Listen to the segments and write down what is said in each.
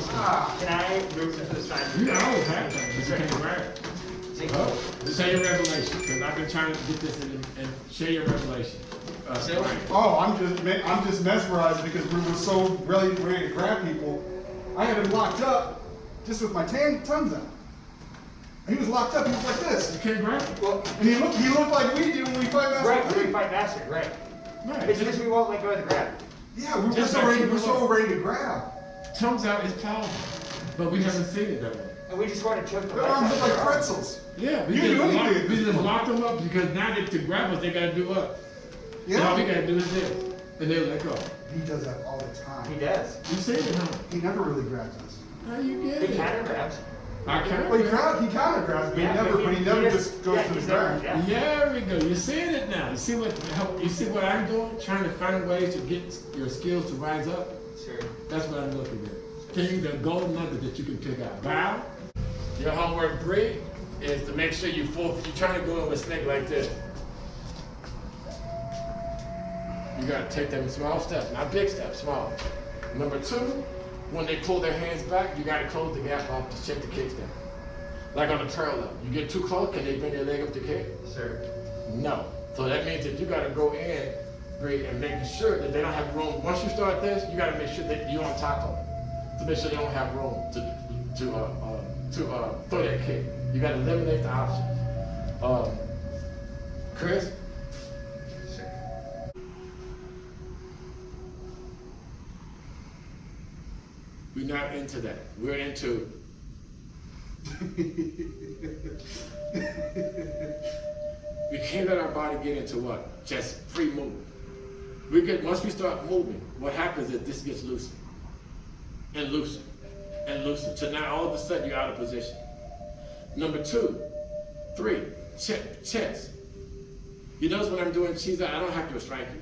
Can I move to the side? You always have that, but you can't grab it. Say your revelation, because I've been trying to get this in and share your revelation. Right. Oh, I'm just mesmerized because we were so ready to grab people. I had him locked up just with my tongues out. He was locked up. He was like this. You can't grab him. Well, and he looked like we do when we fight Master. Right, when we fight Master, right. Right. It's because we won't let go of the grab. Yeah, we're so ready to grab. Tongues out is powerful, but we haven't seen it that way. And we just want to choke the Their arms look like pretzels. Yeah, we You just locked them up because now to grab us, they got to do what? Yeah. And all we got to do is this, and they'll let go. He does that all the time. He does. You see it, huh? He never really grabs us. How you get He it? kind of grabs. I can't. Well, he kind of grabs, but he never just goes to the ground. Yeah. There we go. You're seeing it now. You see what I'm doing? Trying to find ways to get your skills to rise up. Sure. That's what I'm looking at. Can you the golden nugget that you can pick out? Bow. Your homework 3 is to make sure you're trying to go in with a snake like this. You got to take them small steps, not big steps, small. Number 2, when they pull their hands back, you got to close the gap off to check the kickstand. Like on a parallel. You get too close, can they bring their leg up to kick? Sure. No. So that means that you got to go in and making sure that they don't have room. Once you start this, you got to make sure that you're on top of it to make sure they don't have room to throw that kick. You got to eliminate the options. Chris? Sure. We're not into that. We're into we can't let our body get into what? Just free movement. Once we start moving, what happens is this gets looser and looser and looser. So now all of a sudden you're out of position. Number 2, 3, chest. You notice when I'm doing cheese out, I don't have to restrain you.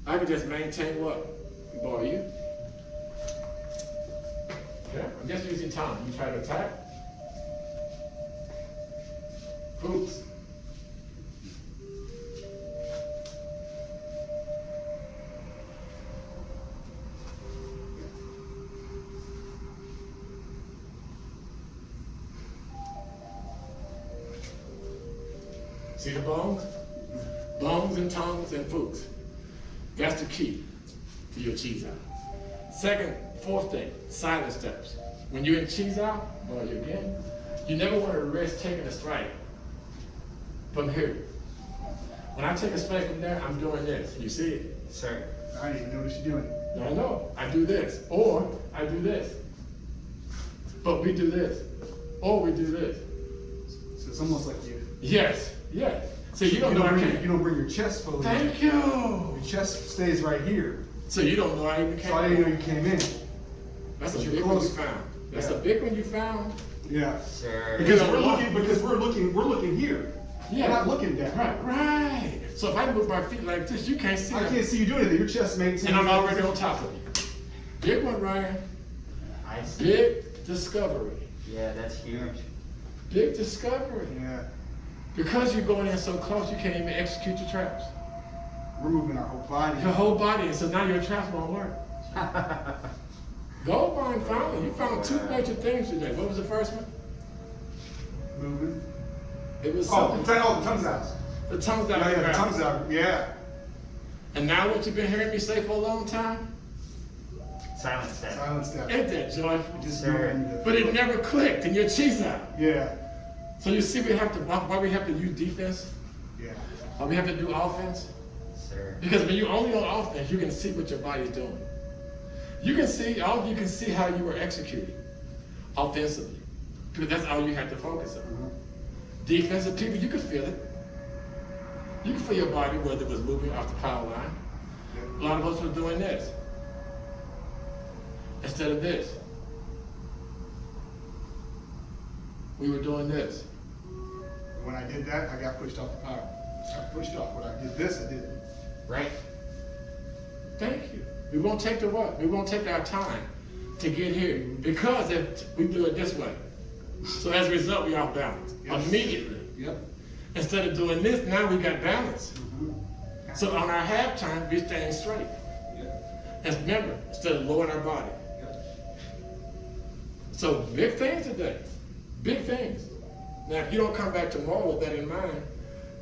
I can just maintain what? Bar you. Yeah, I'm just using time. You try to attack. Oops. See the bones? Bones and tongues and foots. That's the key to your cheese out. Second, 4th thing, silent steps. When you're in cheese out, or again, you never want to risk taking a strike from here. When I take a strike from there, I'm doing this. You see it? Sir. I didn't even notice you doing it. No, I know. I do this, or I do this. But we do this, or we do this. So it's almost like you. Yes, yes. So you don't know I can't. You don't bring your chest fully. Thank you. Your chest stays right here. So you don't know I even came. So I didn't know you came in. That's a But big you're one you close. found. That's Yeah. a big one you found. Yeah. Sure. Because we're looking here. Yeah. We're not looking down. Right. So if I move my feet like this, you can't see I them. can't see you doing anything. Your chest maintains. And I'm already on top of you. Big one, Ryan. I see. Big discovery. Yeah, that's huge. Big discovery. Yeah. Because you're going in so close, you can't even execute your traps. We're moving our whole body. Your whole body, and so now your traps won't work. Goldbarn found it. You found 2 major things today. What was the first one? Moving. It was Oh, something. the tongue's out. The tongue's out. Yeah, the tongue's out. Yeah. And now what you've been hearing me say for a long time? Silent step. Silent step. Ain't that joyful? Just Sure. moving. But it never clicked, and your cheese out. Yeah. So you see, why we have to use defense? Yeah. Why we have to do offense? Sir. Because when you're only on offense, you can see what your body's doing. You can see, all of you can see how you were executing offensively. Because that's all you have to focus on. Defensive people, you can feel it. You can feel your body, whether it was moving off the power line. A lot of us were doing this instead of this. We were doing this. When I did that, I got pushed off the power. I got pushed off. When I did this, I didn't. Right. Thank you. We won't take the what? We won't take our time to get here because if we do it this way. So as a result, we off balance immediately. Yep. Instead of doing this, now we got balance. Mm-hmm. So on our half time, we're staying straight. Yep. And remember, instead of lowering our body. Yep. So big things today, big things. Now, if you don't come back tomorrow with that in mind,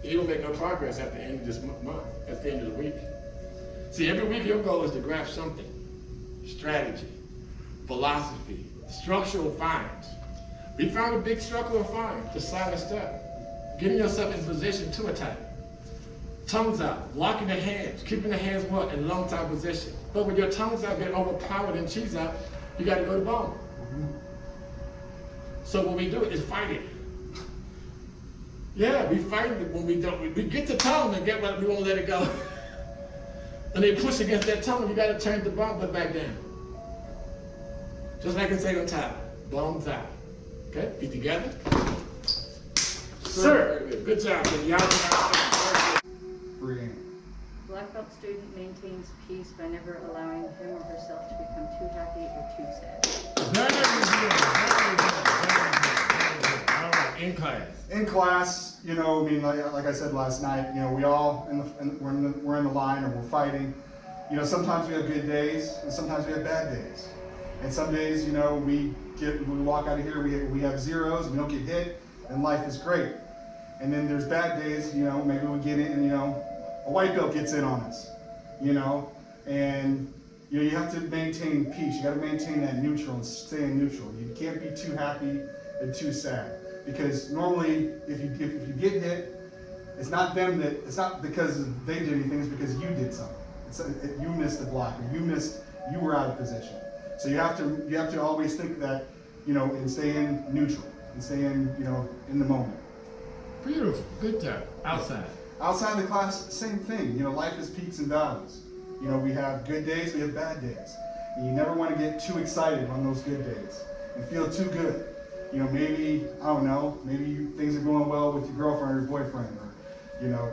you don't make no progress at the end of this month, at the end of the week. See, every week your goal is to grab something, strategy, philosophy, structural finds. We found a big structural find, the silent step, getting yourself in position to attack. Tongues out, locking the hands, keeping the hands what? In long time position. But when your tongues out get overpowered and cheese out, you got to go to bone. So what we do is fight it. Yeah, we fight it when we don't. We get the tongue and get what we won't let it go. And they push against that tongue, you got to turn the bumper back down. Just like I say on top, bones out. Okay, feet together. Sir, good job. Y'all Free game. Black belt student maintains peace by never allowing him or herself to become too happy or too sad. Very good. Very good. All right, in class. In class, you know, I mean, like I said last night, you know, we all we're in the line and we're fighting. You know, sometimes we have good days and sometimes we have bad days. And some days, you know, we walk out of here, we have zeros, we don't get hit, and life is great. And then there's bad days, you know, maybe we get in and, you know, a white belt gets in on us, you know, and you know, you have to maintain peace. You got to maintain that neutral and stay neutral. You can't be too happy and too sad, because normally if you get hit, it's not them that, it's not because they did anything, it's because you did something. You missed the block, or you were out of position. So you have to always think that, you know, and stay in neutral and stay in, you know, in the moment. Beautiful. Good job. Outside. Outside the class, same thing. You know, life is peaks and valleys. You know, we have good days, we have bad days. And you never want to get too excited on those good days and feel too good. You know, maybe, I don't know, maybe things are going well with your girlfriend or your boyfriend, or, you know,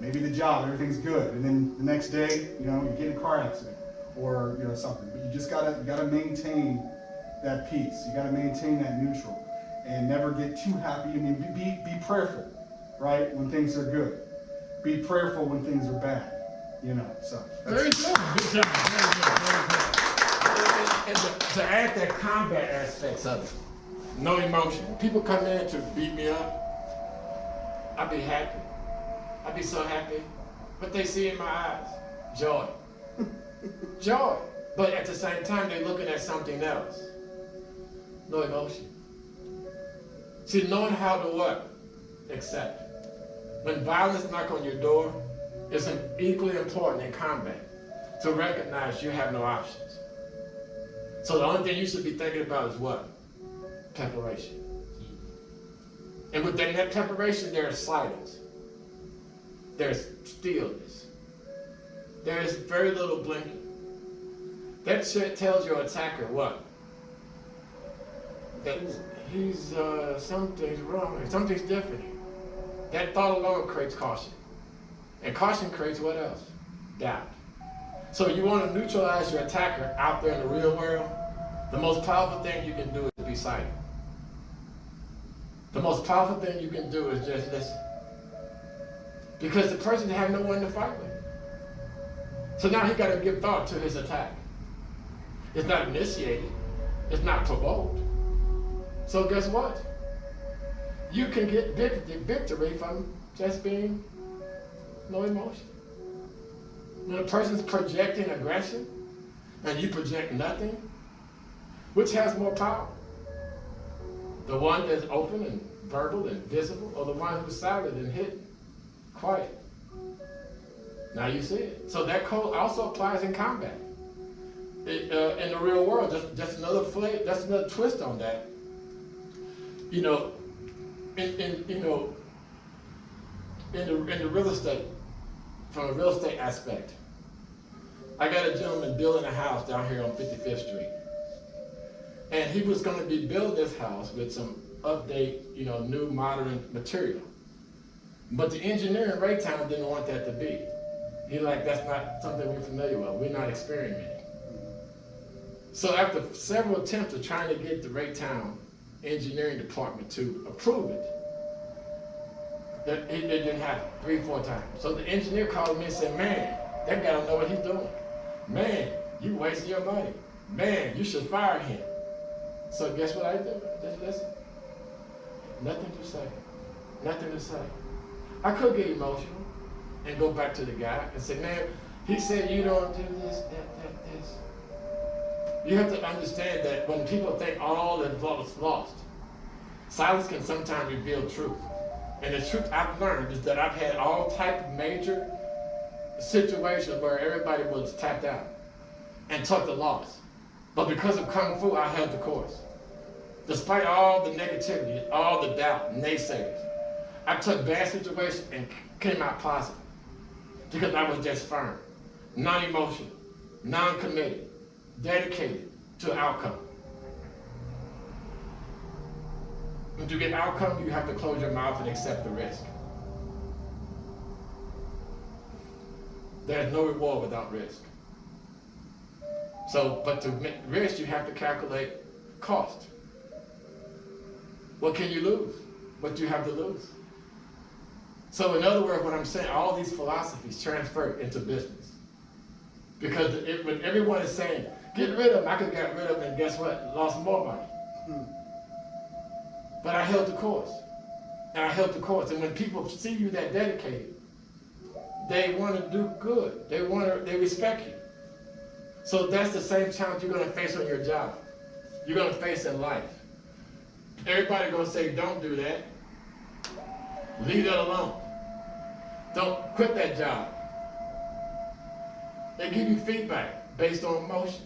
maybe the job, everything's good. And then the next day, you know, you get in a car accident or, you know, something. But you gotta maintain that peace. You gotta maintain that neutral and never get too happy. I mean, be prayerful, right, when things are good. Be prayerful when things are bad, you know, so. Very good. Good job. Very good. Very good. And to add that combat aspects of it, no emotion. When people come in to beat me up, I'd be happy. I'd be so happy. What they see in my eyes, joy. Joy. But at the same time, they're looking at something else. No emotion. See, knowing how to what? Accept. When violence knocks on your door, it's equally important in combat to recognize you have no options. So the only thing you should be thinking about is what? Preparation. And within that preparation, there is silence. There's stillness. There is very little blinking. That shit tells your attacker what? That he's, something's wrong, something's different. That thought alone creates caution. And caution creates what else? Doubt. So you want to neutralize your attacker out there in the real world, the most powerful thing you can do is be silent. The most powerful thing you can do is just listen. Because the person has no one to fight with. So now he got to give thought to his attack. It's not initiated. It's not provoked. So guess what? You can get victory from just being no emotion. When a person's projecting aggression and you project nothing, which has more power? The one that's open and verbal and visible, or the one who's silent and hidden, quiet? Now you see it. So that code also applies in combat. In the real world, just another flavor, that's another twist on that. You know, in the real estate, from a real estate aspect, I got a gentleman building a house down here on 55th Street. And he was going to be building this house with some update, you know, new modern material. But the engineer in Raytown didn't want that to be. He like, that's not something we're familiar with. We're not experimenting. So after several attempts of trying to get the Raytown engineering department to approve it, it didn't happen 3-4 times. So the engineer called me and said, man, that guy don't know what he's doing. Man, you wasting your money. Man, you should fire him. So guess what I do? Just listen. Nothing to say. Nothing to say. I could get emotional and go back to the guy and say, man, he said you don't do this, this. You have to understand that when people think all is lost, silence can sometimes reveal truth. And the truth I've learned is that I've had all type of major situations where everybody was tapped out and took the loss. But because of Kung Fu, I held the course. Despite all the negativity, all the doubt, naysayers, I took bad situations and came out positive because I was just firm, non-emotional, non-committed, dedicated to an outcome. When you get outcome, you have to close your mouth and accept the risk. There's no reward without risk. So, but to make risk, you have to calculate cost. What can you lose? What do you have to lose? So in other words, what I'm saying, all these philosophies transfer into business. Because when everyone is saying, get rid of them, I could get rid of them, and guess what? Lost more money. But I held the course. And I held the course. And when people see you that dedicated, they want to do good. They respect you. So that's the same challenge you're going to face on your job. You're going to face in life. Everybody going to say, don't do that. Leave that alone. Don't quit that job. They give you feedback based on emotion.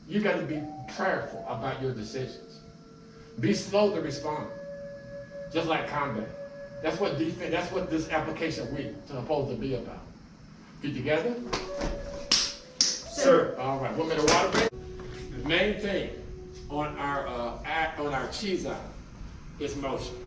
You got to be prayerful about your decisions. Be slow to respond, just like combat. That's what defense. That's what this application week is supposed to be about. You together? Sir. All right. 1 minute water break. The main thing on our cheese item is motion.